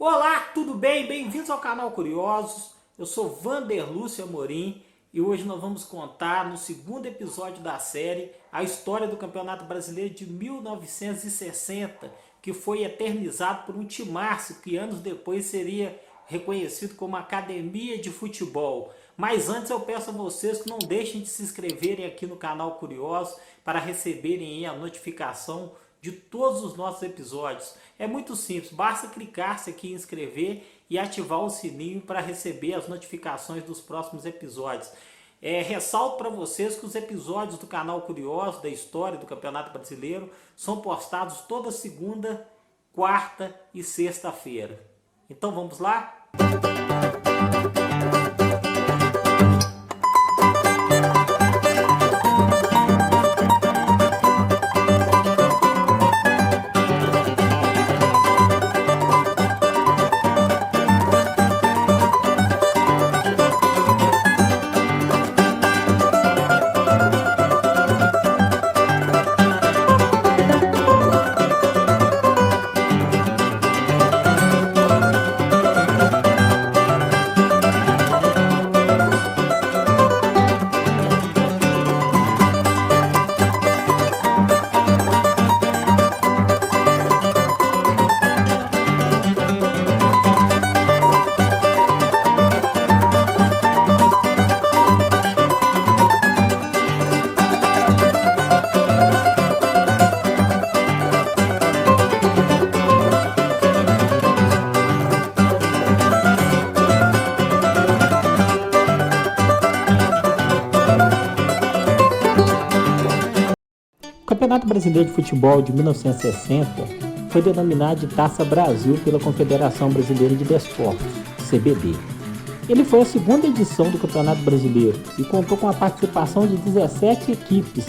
Olá, tudo bem? Bem-vindos ao canal Curiosos. Eu sou Vander Lúcio Amorim e hoje nós vamos contar no segundo episódio da série a história do Campeonato Brasileiro de 1960, que foi eternizado por um timaço que anos depois seria reconhecido como Academia de Futebol. Mas antes eu peço a vocês que não deixem de se inscreverem aqui no canal Curiosos para receberem a notificação de todos os nossos episódios. É muito simples, basta clicar-se aqui em inscrever e ativar o sininho para receber as notificações dos próximos episódios. Ressalto para vocês que os episódios do canal Curioso, da história do Campeonato Brasileiro, são postados toda segunda, quarta e sexta-feira. Então vamos lá? O Campeonato Brasileiro de Futebol de 1960 foi denominado de Taça Brasil pela Confederação Brasileira de Desportos, CBD. Ele foi a segunda edição do Campeonato Brasileiro e contou com a participação de 17 equipes,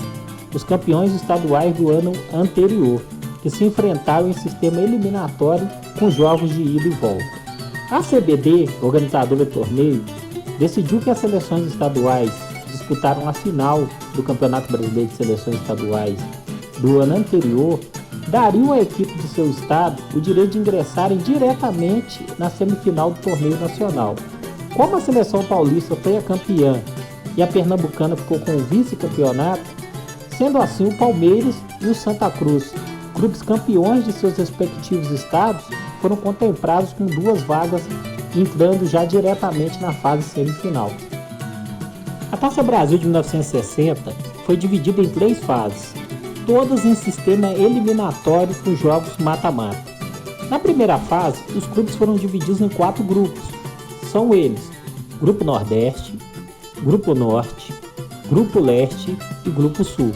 os campeões estaduais do ano anterior, que se enfrentaram em sistema eliminatório com jogos de ida e volta. A CBD, organizadora do torneio, decidiu que as seleções estaduais disputaram a final do Campeonato Brasileiro de Seleções Estaduais do ano anterior, dariam à equipe de seu estado o direito de ingressarem diretamente na semifinal do torneio nacional. Como a seleção paulista foi a campeã e a pernambucana ficou com o vice-campeonato, sendo assim o Palmeiras e o Santa Cruz, clubes campeões de seus respectivos estados, foram contemplados com 2 vagas, entrando já diretamente na fase semifinal. A Taça Brasil de 1960 foi dividida em 3 fases, todas em sistema eliminatório com jogos mata-mata. Na primeira fase, os clubes foram divididos em 4 grupos. São eles: Grupo Nordeste, Grupo Norte, Grupo Leste e Grupo Sul.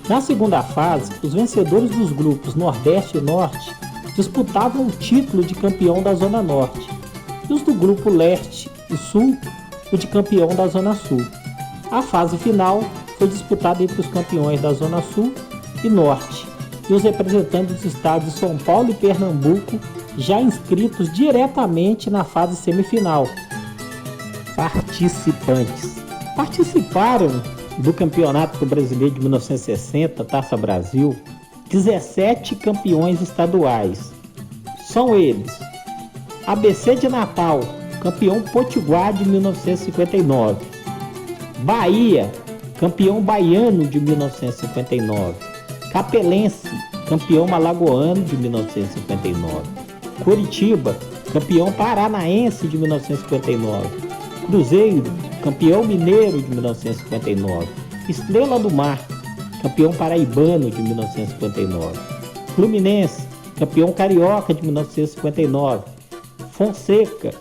Na segunda fase, os vencedores dos grupos Nordeste e Norte disputavam o título de campeão da Zona Norte, e os do Grupo Leste e Sul, o de campeão da Zona Sul. A fase final foi disputada entre os campeões da Zona Sul e Norte e os representantes dos estados de São Paulo e Pernambuco, já inscritos diretamente na fase semifinal. Participantes participaram do Campeonato Brasileiro de 1960, Taça Brasil, 17 campeões estaduais. São eles: ABC de Natal, campeão potiguar de 1959. Bahia, campeão baiano de 1959. Capelense, campeão alagoano de 1959. Curitiba, campeão paranaense de 1959. Cruzeiro, campeão mineiro de 1959. Estrela do Mar, campeão paraibano de 1959. Fluminense, campeão carioca de 1959. Fonseca,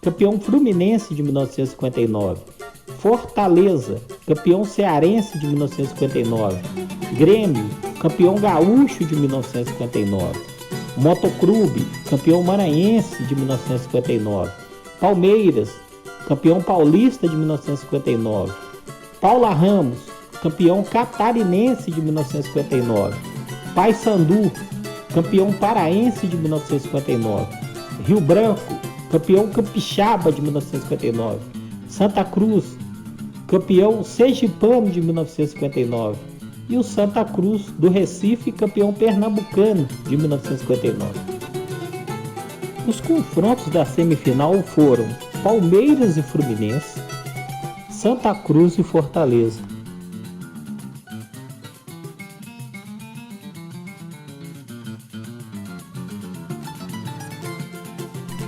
campeão fluminense de 1959. Fortaleza, campeão cearense de 1959. Grêmio, campeão gaúcho de 1959. Motoclube, campeão maranhense de 1959. Palmeiras, campeão paulista de 1959. Paula Ramos, campeão catarinense de 1959. Paysandu, campeão paraense de 1959. Rio Branco, campeão capixaba de 1959. Santa Cruz, campeão sergipano de 1959, e o Santa Cruz do Recife, campeão pernambucano de 1959. Os confrontos da semifinal foram Palmeiras e Fluminense, Santa Cruz e Fortaleza.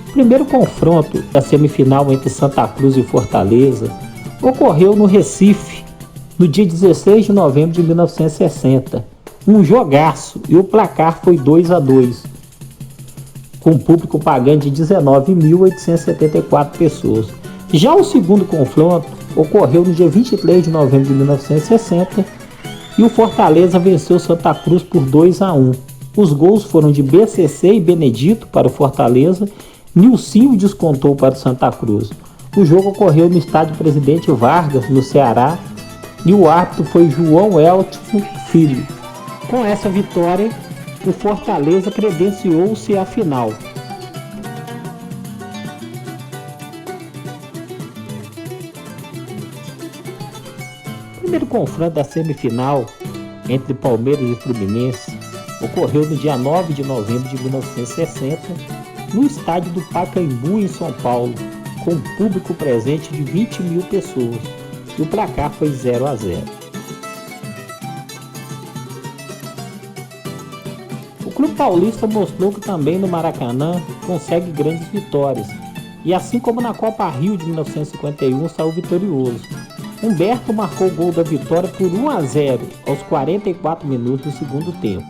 O primeiro confronto da semifinal entre Santa Cruz e Fortaleza ocorreu no Recife, no dia 16 de novembro de 1960. Um jogaço, e o placar foi 2-2, com o público pagante de 19.874 pessoas. Já o segundo confronto ocorreu no dia 23 de novembro de 1960 e o Fortaleza venceu Santa Cruz por 2-1. Os gols foram de BCC e Benedito para o Fortaleza, Nilcinho descontou para o Santa Cruz. O jogo ocorreu no estádio Presidente Vargas, no Ceará, e o árbitro foi João Elton Filho. Com essa vitória, o Fortaleza credenciou-se à final. O primeiro confronto da semifinal entre Palmeiras e Fluminense ocorreu no dia 9 de novembro de 1960, no estádio do Pacaembu, em São Paulo, com um público presente de 20 mil pessoas, e o placar foi 0-0. O Clube Paulista mostrou que também no Maracanã consegue grandes vitórias, e assim como na Copa Rio de 1951 saiu vitorioso. Humberto marcou o gol da vitória por 1-0 aos 44 minutos do segundo tempo.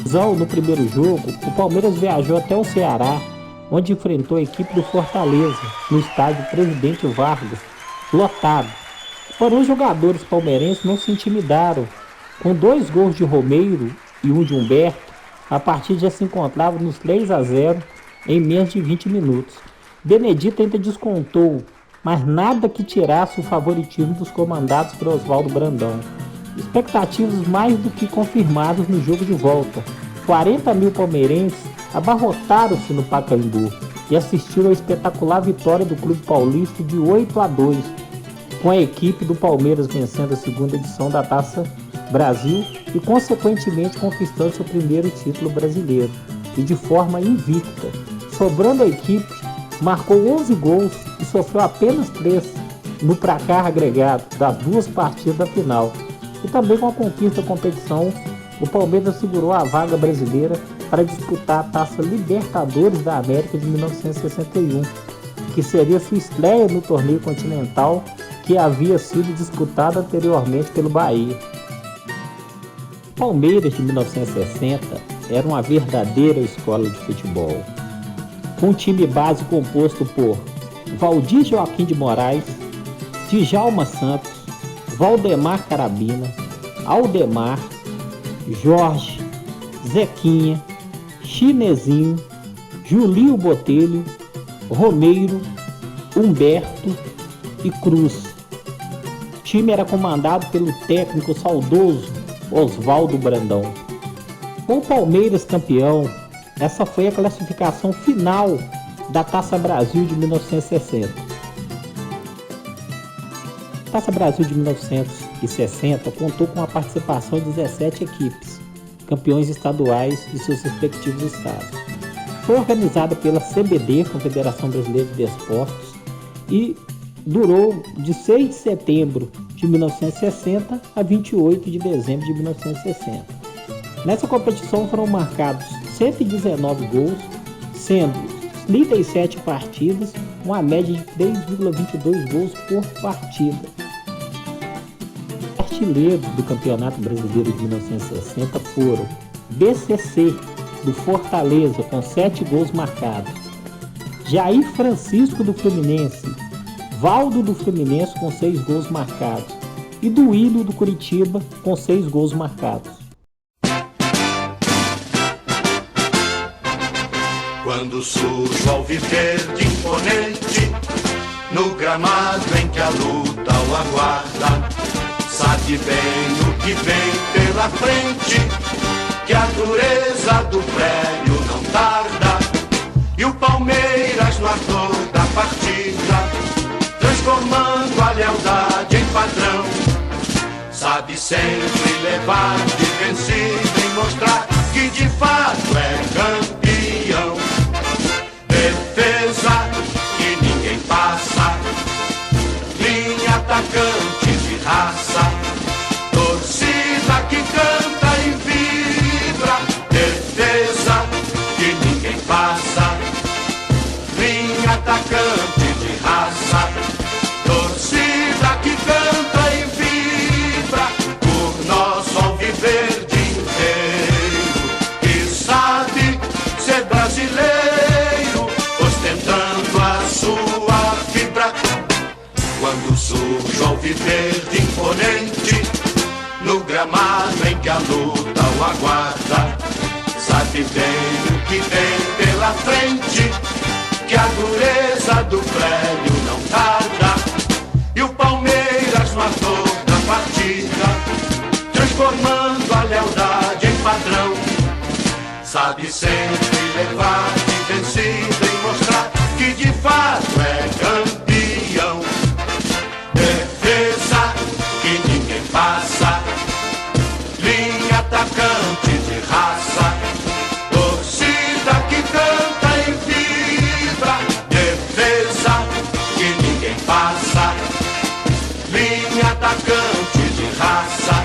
No primeiro jogo, o Palmeiras viajou até o Ceará, onde enfrentou a equipe do Fortaleza, no estádio Presidente Vargas, lotado. Porém, os jogadores palmeirenses não se intimidaram. Com 2 gols de Romeiro e um de Humberto, a partida já se encontrava nos 3-0 em menos de 20 minutos. Benedito ainda descontou, mas nada que tirasse o favoritismo dos comandados por Oswaldo Brandão. Expectativas mais do que confirmadas no jogo de volta. 40 mil palmeirenses abarrotaram-se no Pacaembu e assistiram à espetacular vitória do Clube Paulista de 8-2, com a equipe do Palmeiras vencendo a segunda edição da Taça Brasil e, consequentemente, conquistando seu primeiro título brasileiro, e de forma invicta. Sobrando a equipe, marcou 11 gols e sofreu apenas 3 no placar agregado das 2 partidas da final. E também com a conquista da competição, o Palmeiras segurou a vaga brasileira para disputar a Taça Libertadores da América de 1961, que seria sua estreia no torneio continental que havia sido disputado anteriormente pelo Bahia. O Palmeiras de 1960 era uma verdadeira escola de futebol, com um time base composto por Valdir Joaquim de Moraes, Djalma Santos, Valdemar Carabina, Aldemar, Jorge, Zequinha, Chinesinho, Julinho Botelho, Romeiro, Humberto e Cruz. O time era comandado pelo técnico saudoso Oswaldo Brandão. Com o Palmeiras campeão, essa foi a classificação final da Taça Brasil de 1960. A Taça Brasil de 1960 contou com a participação de 17 equipes, campeões estaduais de seus respectivos estados. Foi organizada pela CBD, Confederação Brasileira de Desportos, e durou de 6 de setembro de 1960 a 28 de dezembro de 1960. Nessa competição foram marcados 119 gols, sendo 37 partidas, com a média de 3,22 gols por partida. Artilheiros do Campeonato Brasileiro de 1960 foram BCC, do Fortaleza, com 7 gols marcados, Jair Francisco, do Fluminense, Valdo, do Fluminense, com 6 gols marcados, e Duílio, do Curitiba, com 6 gols marcados. Quando surge o alviverde imponente, no gramado em que a luta o aguarda, sabe bem o que vem pela frente, que a dureza do prédio não tarda, e o Palmeiras no ardor da partida, transformando a lealdade em padrão, sabe sempre levar de vencido em mostrar que de fato é campeão. Defesa que ninguém passa, linha atacante de raça, torcida que canta e vibra. Defesa que ninguém passa, linha atacante de raça, torcida que canta e vibra por nosso alviverde inteiro, que sabe ser brasileiro, ostentando a sua fibra. Quando surge o alviverde imponente, no gramado em que a luta o aguarda, sabe bem o que vem pela frente, que a dureza do prédio não tarda. E o Palmeiras matou na partida, transformando a lealdade em padrão. Sabe sempre levar de vencida e mostrar que de fato é campeão. Defesa que ninguém passa, linha atacante de raça, torcida que canta e vibra. Defesa que ninguém passa, linha atacante de raça,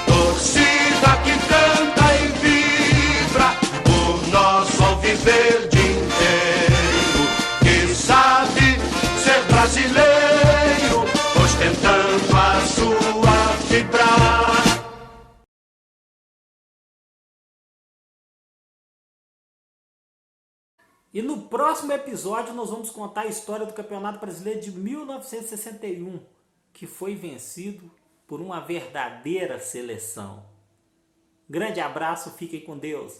torcida que canta e vibra por nosso alviverde inteiro, que sabe ser brasileiro, ostentando a sua fibra. E no próximo episódio nós vamos contar a história do Campeonato Brasileiro de 1961, que foi vencido por uma verdadeira seleção. Grande abraço, fiquem com Deus.